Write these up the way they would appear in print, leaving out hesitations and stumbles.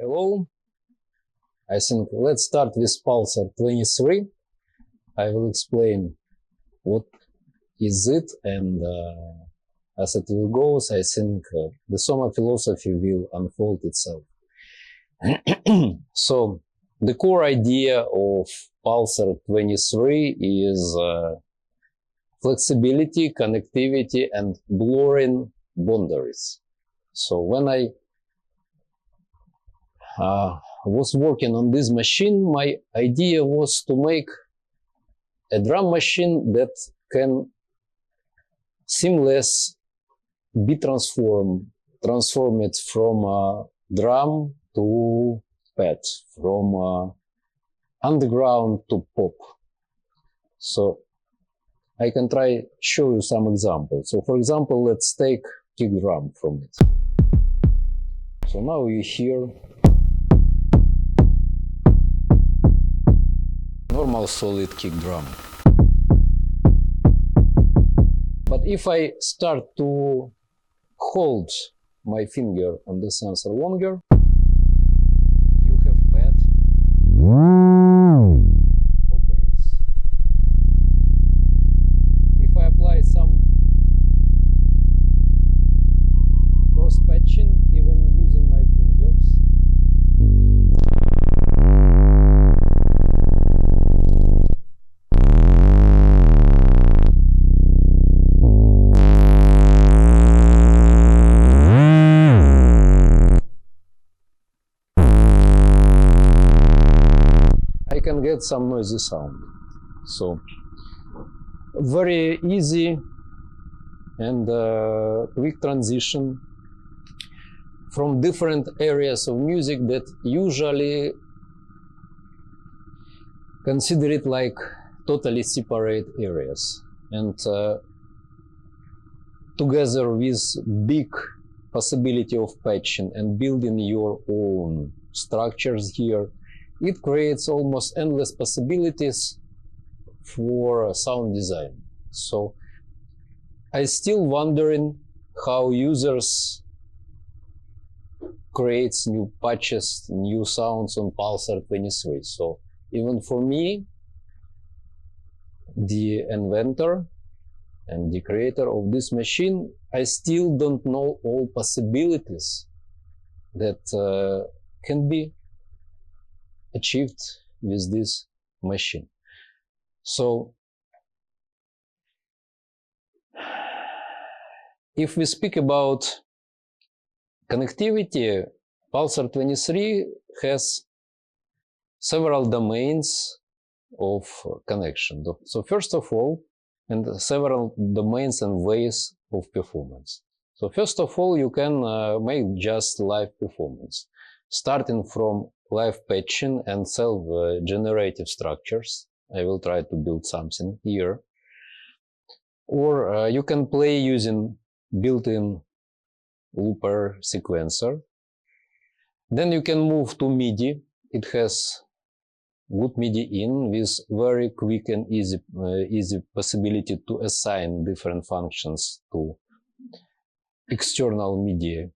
Hello. I think let's start with Pulsar-23. I will explain what is it, and as it will go, I think the SOMA philosophy will unfold itself. So the core idea of Pulsar-23 is flexibility, connectivity, and blurring boundaries. So when I was working on this machine, my idea was to make a drum machine that can seamless be transformed it from drum to pad, from underground to pop. So I can try show you some examples. So for example, let's take kick drum from it. So now you hear normal solid kick drum. But if I start to hold my finger on the sensor longer, you have pad or bass. If I apply some cross patching, even using my fingers, I can get some noisy sound. So very easy and quick transition from different areas of music that usually consider it like totally separate areas, and together with big possibility of patching and building your own structures here, it creates almost endless possibilities for sound design. So I still wondering how users creates new patches, new sounds on Pulsar-23. So even for me, the inventor and the creator of this machine, I still don't know all possibilities that can be achieved with this machine. So if we speak about connectivity, Pulsar-23 has several domains of connection. So first of all, and several domains and ways of performance. So first of all, you can make just live performance, starting from live patching and self-generative structures. I will try to build something here. Or you can play using built-in looper sequencer. Then you can move to MIDI. It has good MIDI in with very quick and easy possibility to assign different functions to external MIDI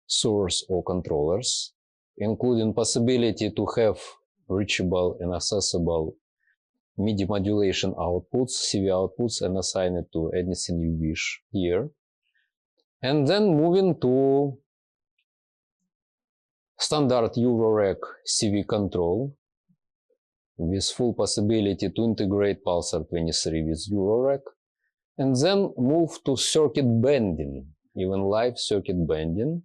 source or controllers, including possibility to have reachable and accessible MIDI modulation outputs, CV outputs, and assign it to anything you wish here. And then moving to standard Eurorack CV control with full possibility to integrate Pulsar-23 with Eurorack. And then move to circuit bending, even live circuit bending.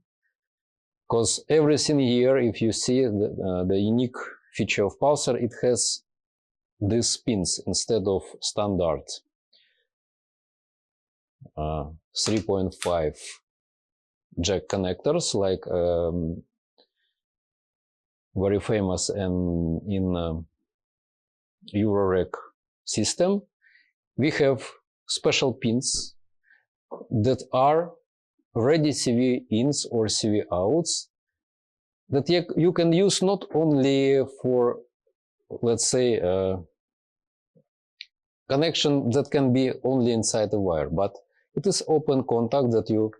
Because everything here, if you see the unique feature of Pulsar, it has these pins instead of standard 3.5 jack connectors, like very famous and in Eurorack system. We have special pins that are ready CV ins or CV outs that you can use not only for, let's say, connection that can be only inside the wire, but it is open contact that you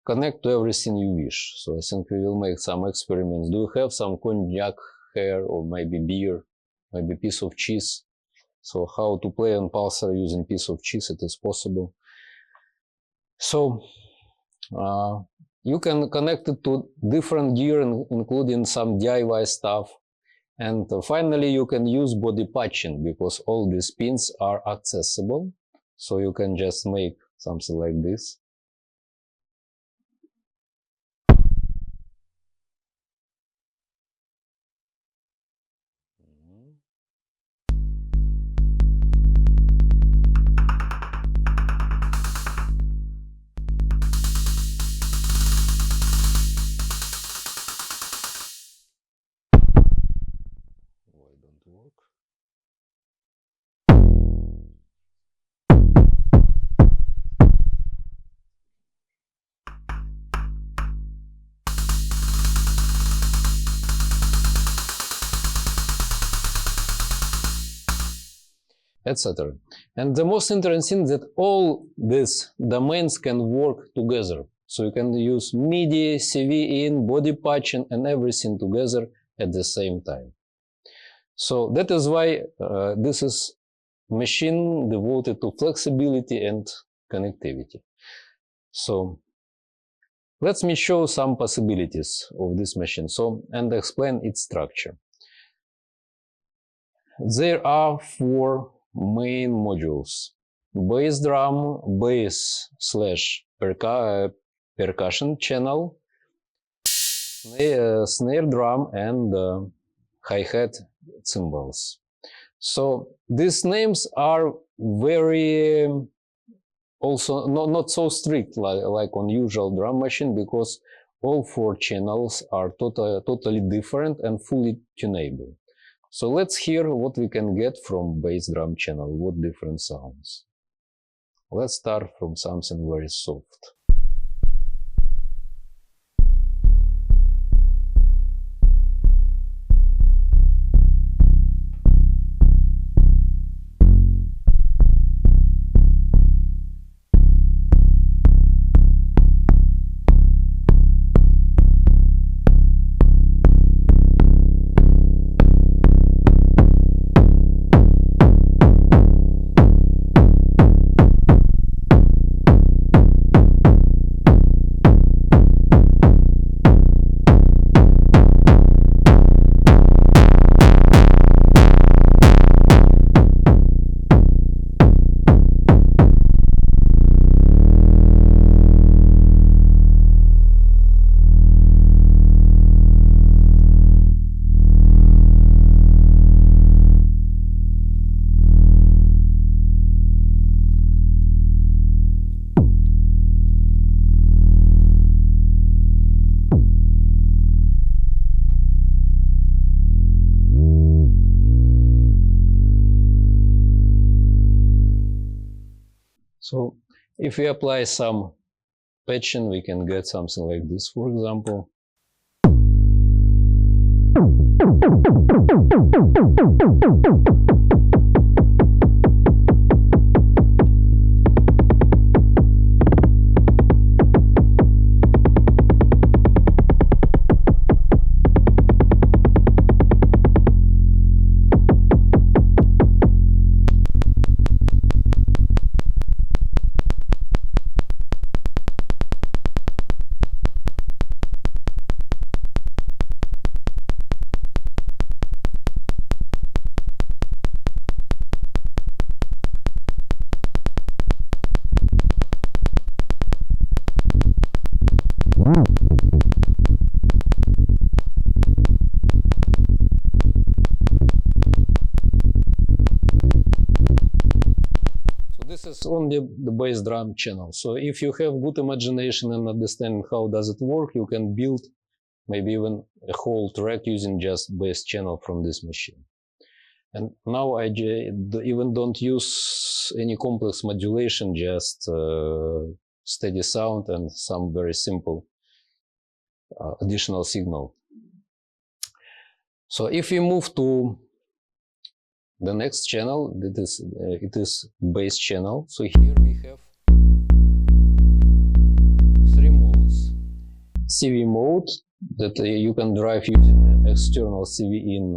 connect to everything you wish. So I think we will make some experiments. Do you have some cognac here, or maybe beer, maybe piece of cheese? So how to play on Pulsar using piece of cheese, it is possible. So you can connect it to different gear, including some DIY stuff. And finally, you can use body patching, because all these pins are accessible. So you can just make something like this. Why don't work? Etc. And the most interesting that all these domains can work together. So you can use MIDI, CV in, body patching, and everything together at the same time. So that is why this is machine devoted to flexibility and connectivity. So let me show some possibilities of this machine, and explain its structure. There are 4 main modules: bass drum, bass / percussion channel, snare drum, and hi-hat cymbals. So these names are very also not so strict like on usual drum machine, because all 4 channels are totally different and fully tunable. So let's hear what we can get from bass drum channel, what different sounds. Let's start from something very soft. So if we apply some patching, we can get something like this, for example. This is only the bass drum channel. So if you have good imagination and understanding how does it work, you can build maybe even a whole track using just bass channel from this machine. And now I even don't use any complex modulation, just steady sound and some very simple additional signal. So if we move to the next channel, it is bass channel. So here we have 3 modes. CV mode that you can drive using external CV in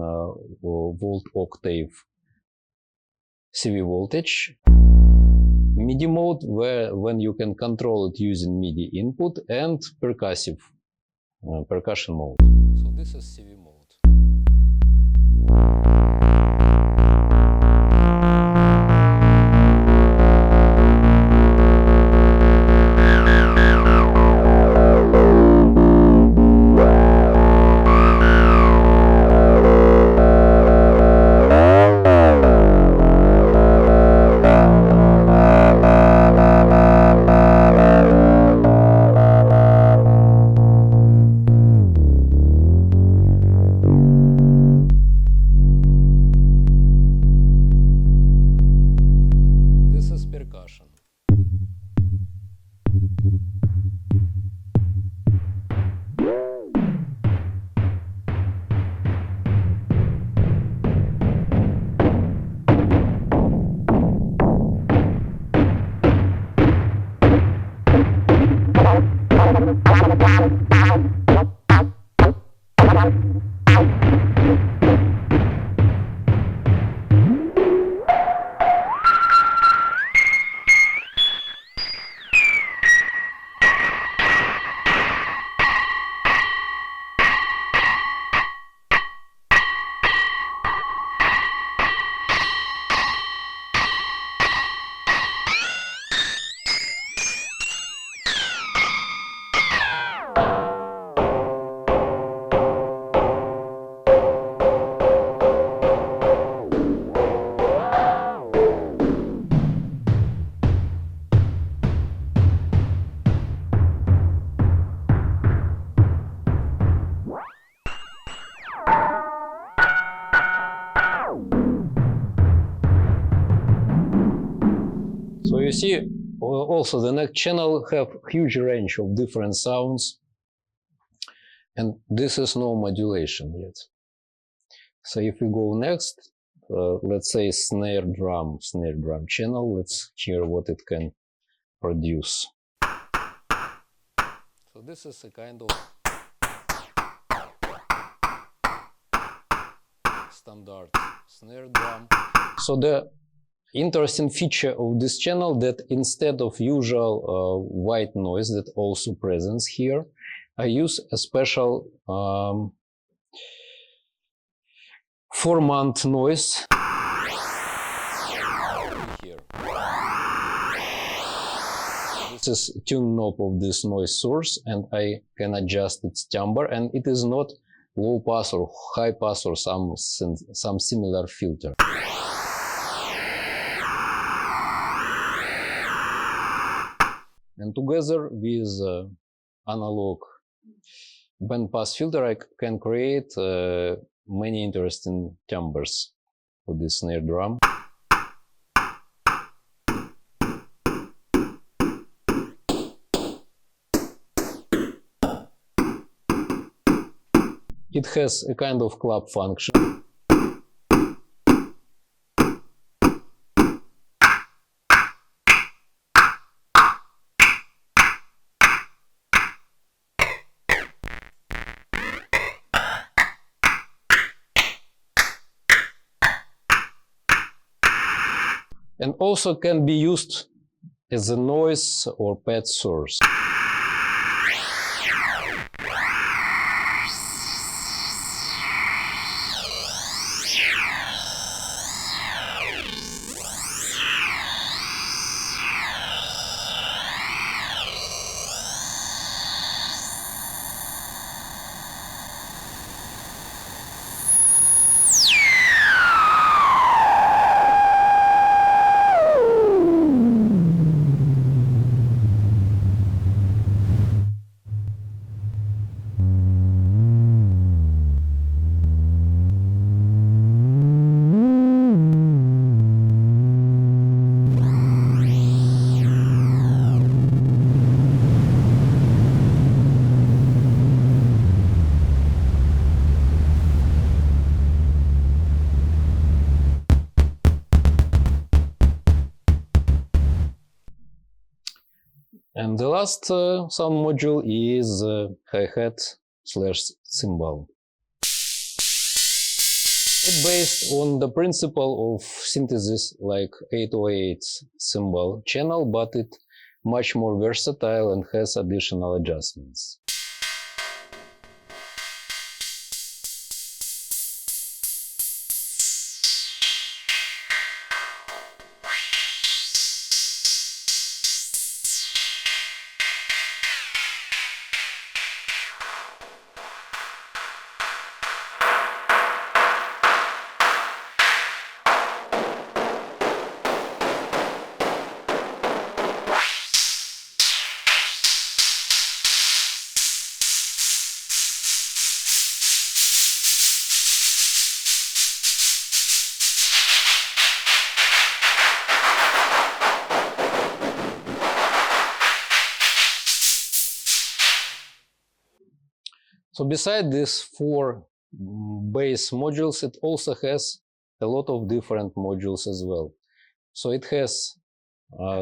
volt octave CV voltage. MIDI mode, when you can control it using MIDI input, and percussive percussion mode. So this is CV mode. So you see, also the neck channel have huge range of different sounds, and this is no modulation yet. So if we go next, let's say snare drum channel, let's hear what it can produce. So this is a kind of standard snare drum. So the interesting feature of this channel that instead of usual white noise that also present here, I use a special formant noise here. This is tune knob of this noise source, and I can adjust its timbre, and it is not low pass or high pass or some similar filter. And together with analog bandpass filter, I can create many interesting timbres for this snare drum. It has a kind of clap function. And also can be used as a noise or pad source. And the last sound module is hi-hat / cymbal. It's based on the principle of synthesis like 808 cymbal channel, but it's much more versatile and has additional adjustments. So beside these 4 bass modules, it also has a lot of different modules as well. So it has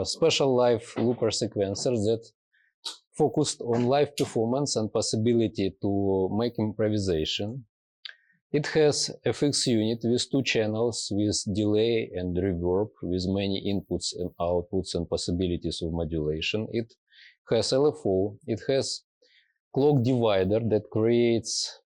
special live looper sequencers that focused on live performance and possibility to make improvisation. It has FX unit with 2 channels with delay and reverb with many inputs and outputs and possibilities of modulation. It has LFO. It has clock divider that creates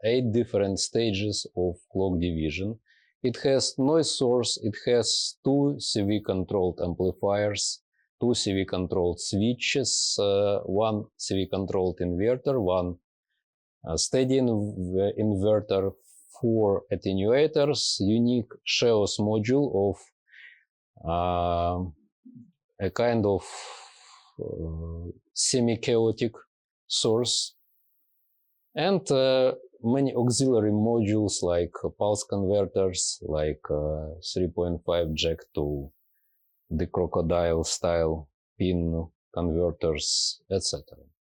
8 different stages of clock division. It has noise source. It has 2 CV controlled amplifiers, 2 CV controlled switches, 1 CV controlled inverter, 1 steady inverter, 4 attenuators, unique Sheos module of a kind of semi-chaotic source, and many auxiliary modules like pulse converters, like 3.5 jack to the crocodile style pin converters, etc.